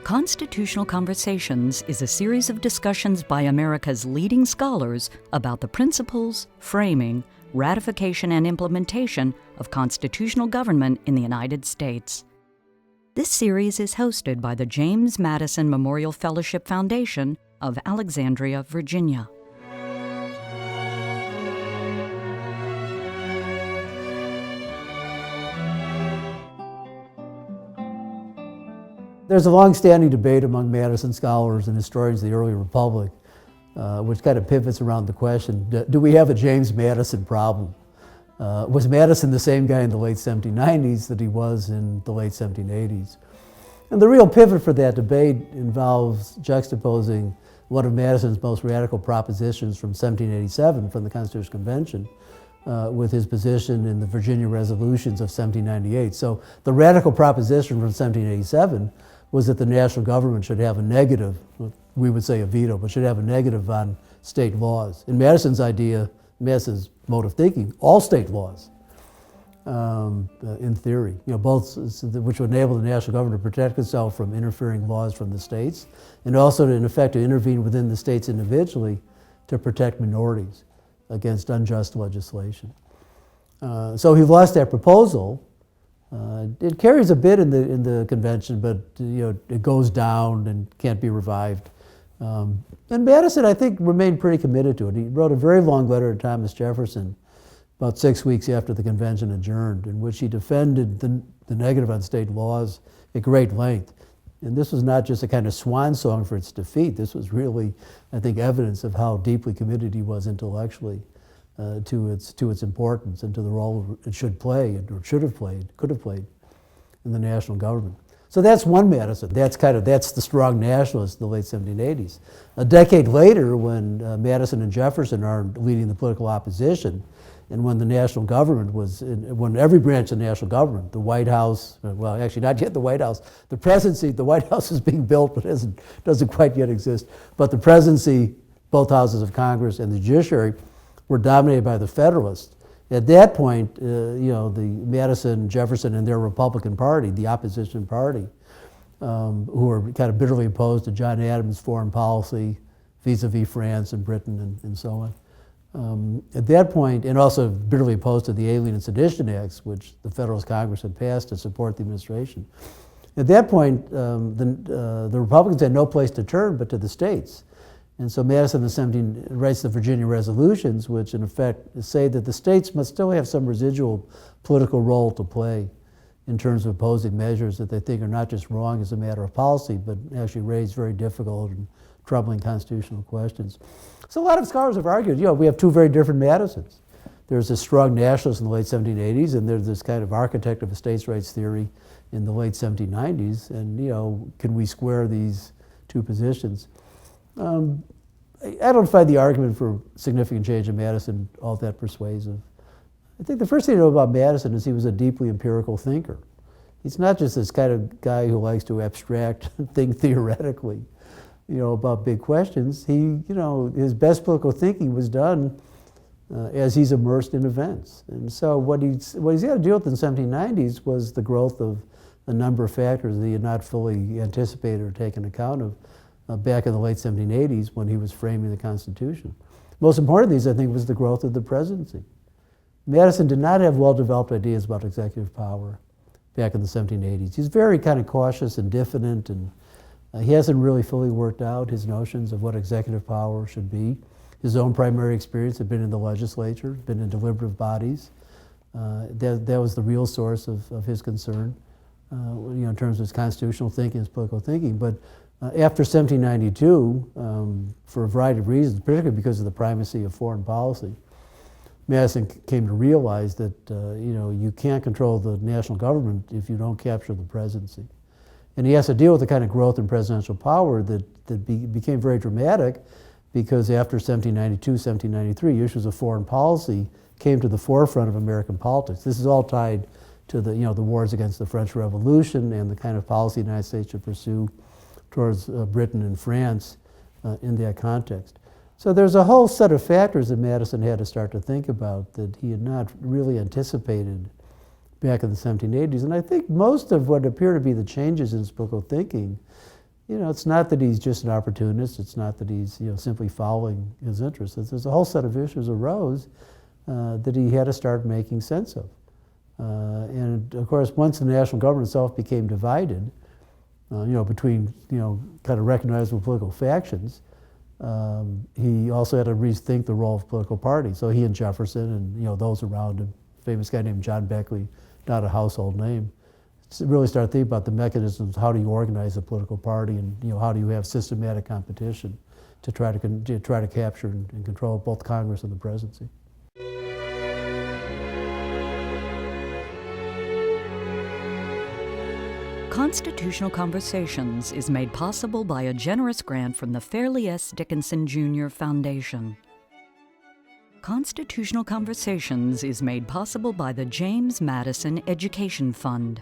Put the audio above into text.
Constitutional Conversations is a series of discussions by America's leading scholars about the principles, framing, ratification, and implementation of constitutional government in the United States. This series is hosted by the James Madison Memorial Fellowship Foundation of Alexandria, Virginia. There's a long-standing debate among Madison scholars and historians of the early republic, which kind of pivots around the question, do we have a James Madison problem? Was Madison the same guy in the late 1790s that he was in the late 1780s? And the real pivot for that debate involves juxtaposing one of Madison's most radical propositions from 1787 from the Constitutional Convention with his position in the Virginia resolutions of 1798. So the radical proposition from 1787 was that the national government should have a negative, we would say a veto, but should have a negative on state laws. In Madison's idea, Madison's mode of thinking, all state laws, in theory, both which would enable the national government to protect itself from interfering laws from the states, and also to, in effect, to intervene within the states individually to protect minorities against unjust legislation. So he lost that proposal. It carries a bit in the convention, but it goes down and can't be revived. And Madison, I think, remained pretty committed to it. He wrote a very long letter to Thomas Jefferson about 6 weeks after the convention adjourned, in which he defended the negative on state laws at great length. And this was not just a kind of swan song for its defeat. This was really, I think, evidence of how deeply committed he was intellectually to its importance and to the role it should play, or could have played in the national government. So that's one Madison. That's the strong nationalist in the late 1780s. A decade later, when Madison and Jefferson are leading the political opposition, and when the national government when every branch of the national government, the White House, well, actually not yet the White House, the presidency, the White House is being built, but doesn't quite yet exist. But the presidency, both houses of Congress, and the judiciary were dominated by the Federalists. At that point, the Madison, Jefferson, and their Republican Party, the opposition party, who were kind of bitterly opposed to John Adams' foreign policy vis-a-vis France and Britain and so on. At that point, and also bitterly opposed to the Alien and Sedition Acts, which the Federalist Congress had passed to support the administration. At that point, the Republicans had no place to turn but to the states. And so Madison writes the Virginia resolutions, which in effect say that the states must still have some residual political role to play in terms of opposing measures that they think are not just wrong as a matter of policy, but actually raise very difficult and troubling constitutional questions. So a lot of scholars have argued, we have two very different Madisons. There's a strong nationalist in the late 1780s, and there's this kind of architect of a states' rights theory in the late 1790s. And can we square these two positions? I don't find the argument for significant change in Madison all that persuasive. I think the first thing to know about Madison is he was a deeply empirical thinker. He's not just this kind of guy who likes to abstract, think theoretically, about big questions. His best political thinking was done as he's immersed in events. And so what he's got to deal with in the 1790s was the growth of a number of factors that he had not fully anticipated or taken account of back in the late 1780s when he was framing the Constitution. Most important of these, I think, was the growth of the presidency. Madison did not have well-developed ideas about executive power back in the 1780s. He's very kind of cautious and diffident, and he hasn't really fully worked out his notions of what executive power should be. His own primary experience had been in the legislature, been in deliberative bodies. That was the real source of his concern, in terms of his constitutional thinking, his political thinking. But after 1792, for a variety of reasons, particularly because of the primacy of foreign policy, Madison came to realize that you can't control the national government if you don't capture the presidency. And he has to deal with the kind of growth in presidential power that became very dramatic because after 1792, 1793, issues of foreign policy came to the forefront of American politics. This is all tied to the wars against the French Revolution and the kind of policy the United States should pursue towards Britain and France in that context. So there's a whole set of factors that Madison had to start to think about that he had not really anticipated back in the 1780s. And I think most of what appear to be the changes in his political thinking it's not that he's just an opportunist. It's not that he's simply following his interests. There's a whole set of issues arose that he had to start making sense of. And of course, once the national government itself became divided, between kind of recognizable political factions, he also had to rethink the role of political parties. So he and Jefferson and those around him, famous guy named John Beckley, not a household name, really started thinking about the mechanisms. How do you organize a political party, and how do you have systematic competition to try to capture and control both Congress and the presidency. Constitutional Conversations is made possible by a generous grant from the Fairleigh S. Dickinson Jr. Foundation. Constitutional Conversations is made possible by the James Madison Education Fund.